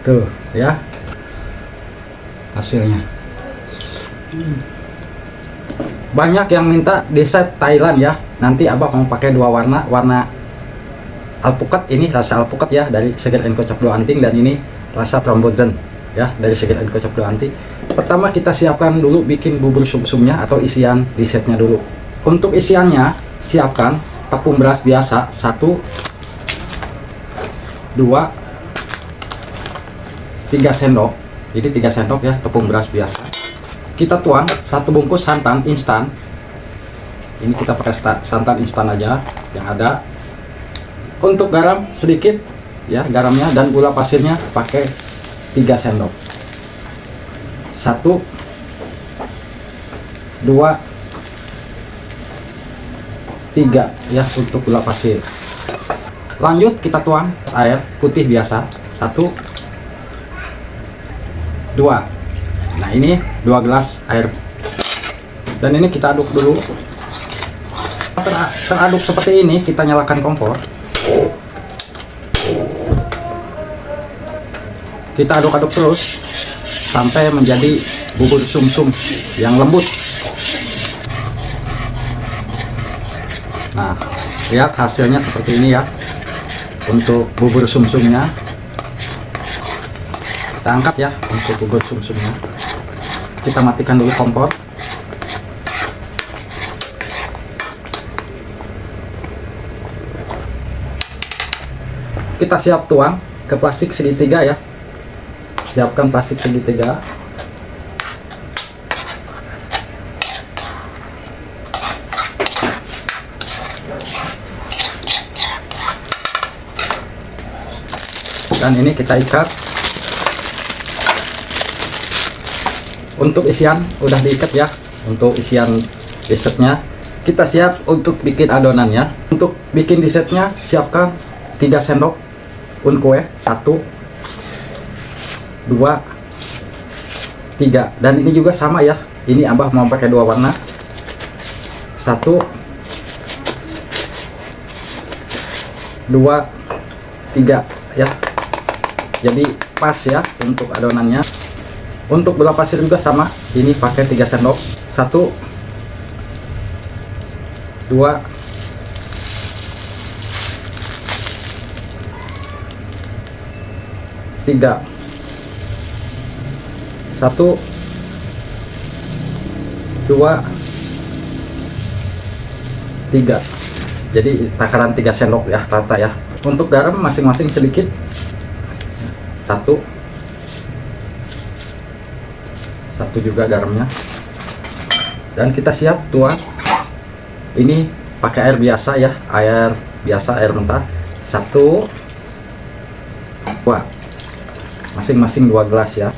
Tuh ya hasilnya. Banyak yang minta desain Thailand ya. Nanti abah mau pakai dua warna, warna alpukat, ini rasa alpukat ya dari Seger & Co Capdo Anting, dan ini rasa Prambozen ya dari Seger & Co Capdo Anting. Pertama kita siapkan dulu bikin bubur sumsumnya atau isian desainnya dulu. Untuk isiannya siapkan tepung beras biasa 1, 2, 3 sendok. Jadi 3 sendok ya tepung beras biasa. Kita tuang 1 bungkus santan instan. Ini kita pakai santan instan aja yang ada. Untuk garam sedikit ya, garamnya, dan gula pasirnya pakai 3 sendok. 1, 2, 3 ya untuk gula pasir. Lanjut kita tuang air putih biasa 1, 2. Nah ini 2 gelas air, dan ini kita aduk dulu. Teraduk seperti ini kita nyalakan kompor. Kita aduk-aduk terus sampai menjadi bubur sumsum yang lembut. Nah lihat hasilnya seperti ini ya untuk bubur sumsumnya. Kita angkat ya untuk bubur sumsumnya. Kita matikan dulu kompor. Kita siap tuang ke plastik segitiga ya. Siapkan plastik segitiga. Dan ini kita ikat. Untuk isian udah diikat ya. Untuk isian dessertnya kita siap untuk bikin adonannya. Untuk bikin dessertnya siapkan 3 sendok kue 1, 2, 3, dan ini juga sama ya. Ini abah mau pakai 2 warna 1, 2, 3 ya. Jadi pas ya untuk adonannya. Untuk gula pasir juga sama, ini pakai 3 sendok 1, 2, 3, 1, 2, 3. Jadi takaran 3 sendok ya rata ya. Untuk garam masing-masing sedikit 1 juga garamnya. Dan kita siap tuang. Ini pakai air biasa ya, air biasa, air mentah 1, 2, masing-masing 2 gelas ya.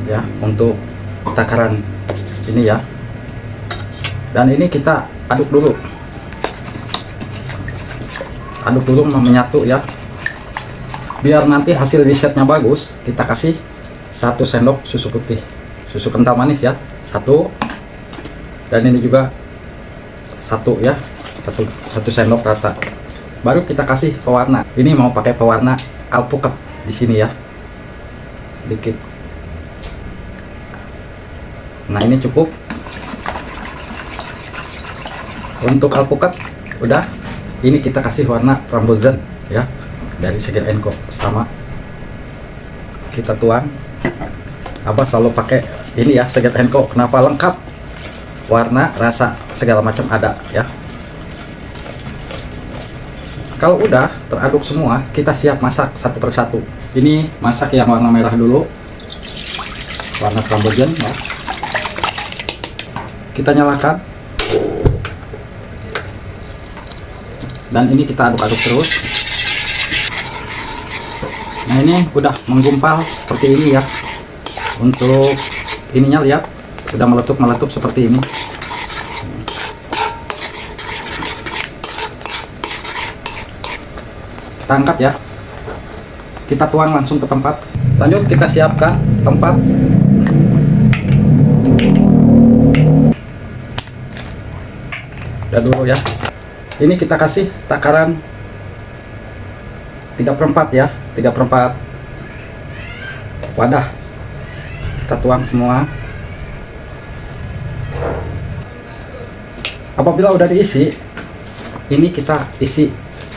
Ya untuk takaran ini ya. Dan ini kita aduk dulu. Aduk dulu menyatu ya. Biar nanti hasil desertnya bagus, kita kasih 1 sendok susu putih, susu kental manis ya 1. Dan ini juga 1 ya, 1 sendok rata. Baru kita kasih pewarna. Ini mau pakai pewarna alpukat di sini ya, sedikit. Nah ini cukup. Untuk alpukat udah. Ini kita kasih warna Prambozen ya dari Seger & Co sama. Kita tuang. Abah selalu pakai ini ya Seger & Co. Kenapa? Lengkap, warna, rasa, segala macam ada ya. Kalau udah teraduk semua, kita siap masak satu persatu. Ini masak yang warna merah dulu, warna Prambozen ya. Kita nyalakan. Dan ini kita aduk-aduk terus. Nah ini udah menggumpal seperti ini ya. Untuk ininya lihat, sudah meletup seperti ini. Kita angkat ya. Kita tuang langsung ke tempat. Lanjut kita siapkan tempat. Udah dulu ya. Ini kita kasih takaran 3/4 ya, 3/4 wadah. Kita tuang semua. Apabila udah diisi, ini kita isi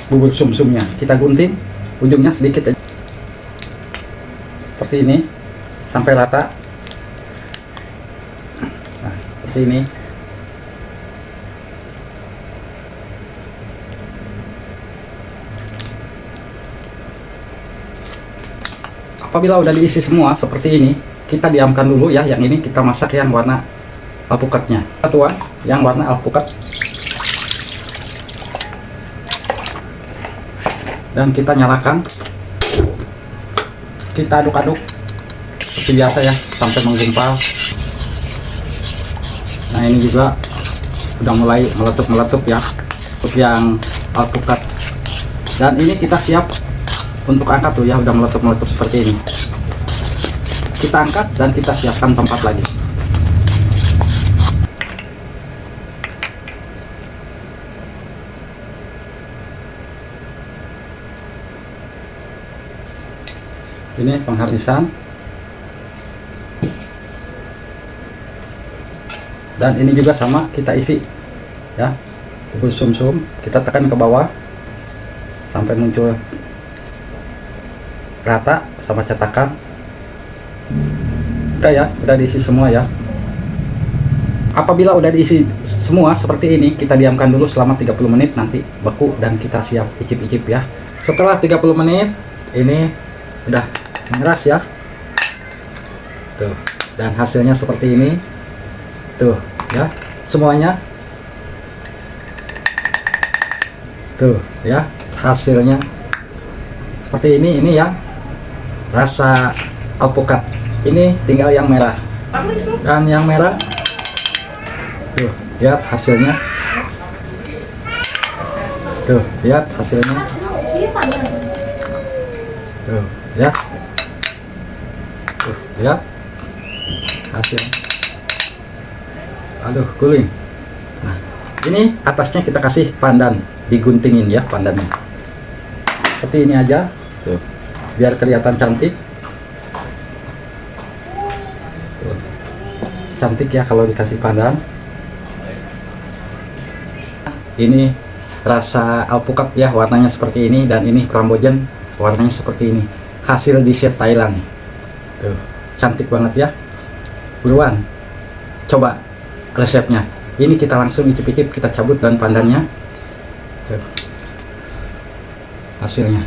bubur sumsumnya. Kita gunting ujungnya sedikit aja. Seperti ini sampai rata. Nah, seperti ini. Apabila udah diisi semua seperti ini, kita diamkan dulu ya. Yang ini kita masak yang warna alpukatnya. Kita tuang yang warna alpukat. Dan kita nyalakan. Kita aduk-aduk seperti biasa ya, sampai menggumpal. Nah, ini juga udah mulai meletup-meletup ya, untuk yang alpukat. Dan ini kita siap untuk angkat tuh ya, udah meletup-meletup seperti ini. Kita angkat dan kita siapkan tempat lagi. Ini penghabisan. Dan ini juga sama, kita isi ya, bubur sumsum. Kita tekan ke bawah sampai muncul rata sama cetakan. Udah ya, udah diisi semua ya. Apabila udah diisi semua seperti ini, kita diamkan dulu selama 30 menit, nanti beku dan kita siap icip-icip ya. Setelah 30 menit ini udah mengeras ya. Tuh, dan hasilnya seperti ini. Tuh ya, semuanya. Tuh ya, hasilnya seperti ini ya. Rasa alpukat. Ini tinggal yang merah. Dan yang merah. Tuh, lihat hasilnya. Tuh, lihat hasilnya. Tuh, ya. Tuh, lihat hasil. Aduh, guling. Nah, ini atasnya kita kasih pandan, diguntingin ya pandannya. Seperti ini aja. Tuh, biar kelihatan cantik. Tuh. Cantik ya kalau dikasih pandan. Ini rasa alpukat ya, warnanya seperti ini, dan ini Kambojan warnanya seperti ini. Hasil di set Thailand. Tuh, cantik banget ya. Buruan coba resepnya. Ini kita langsung icip-icip, kita cabut dan pandannya. Tuh. Hasilnya.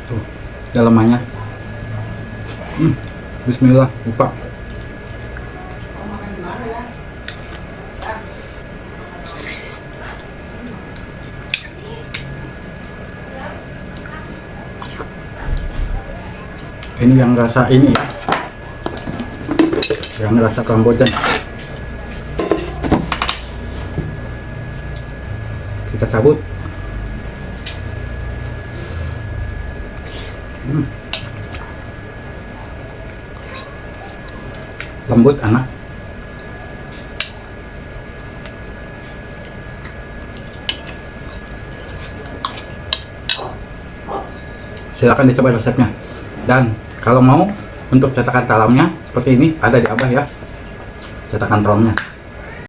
Tuh, dalamannya. Bismillah, lupa. Ini yang rasa ini ya, yang rasa Kambojan. Kita cabut. Lembut, enak. Silakan dicoba resepnya. Dan kalau mau untuk cetakan talamnya seperti ini, ada di Abah ya, cetakan talamnya.